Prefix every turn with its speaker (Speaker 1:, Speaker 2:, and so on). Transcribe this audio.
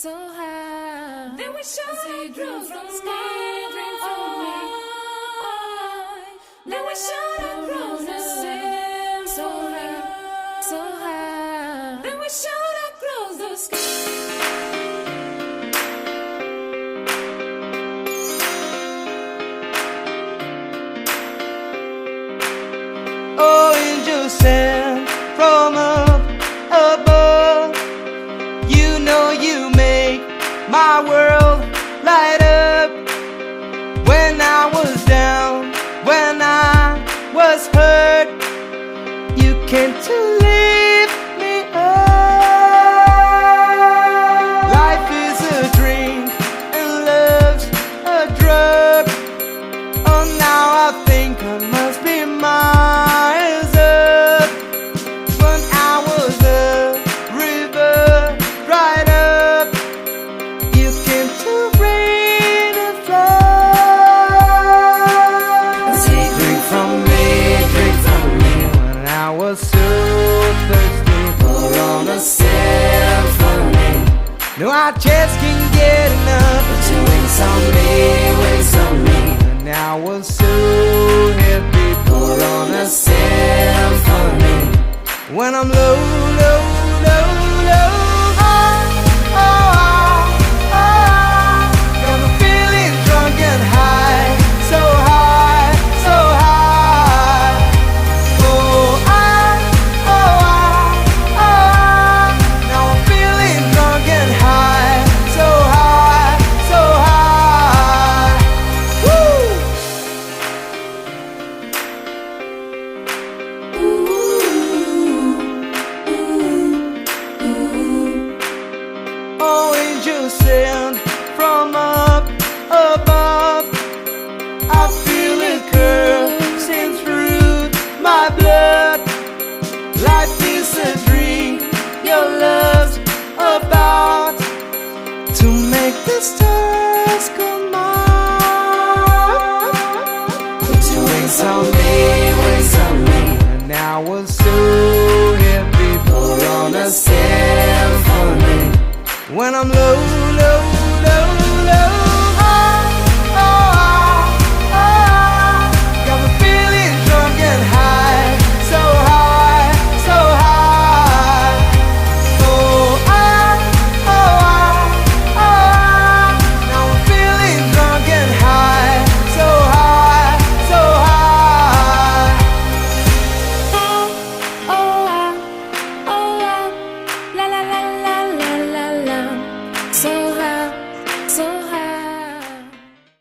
Speaker 1: so high. Then we shot across the sky, dream for me. Then we shot across the sea, so high, so high. Then we shot across the sky.
Speaker 2: Oh, angels sent from up above. You know you make my world light up. When I was down, when I was hurt, you came to lift me up. Life is a drink and love's a drug. Oh, now I think I must be miles up. When I was a river dried up, you came to rain and flood.
Speaker 1: Take drink from me, drink from me.
Speaker 2: When I was so thirsty,
Speaker 1: Pour on a symphony.
Speaker 2: no, I just can't get enough.
Speaker 1: Put your wings on me, wings on me.
Speaker 2: When I was so happy,
Speaker 1: Pour on a symphony.
Speaker 2: when I'm low, low, low, low, oh, oh, oh, got me feeling drunk and high, so high, so high. Oh, now I'm feeling drunk and high, so high, so high. Woo! Oh, angels sent from up above. I feel it coursing through my blood. Life is a dream, your love's about to make the stars come out.
Speaker 1: Put your wings on me, wings on me.
Speaker 2: And I was so happy,
Speaker 1: Pour on a symphony.
Speaker 2: when I'm low,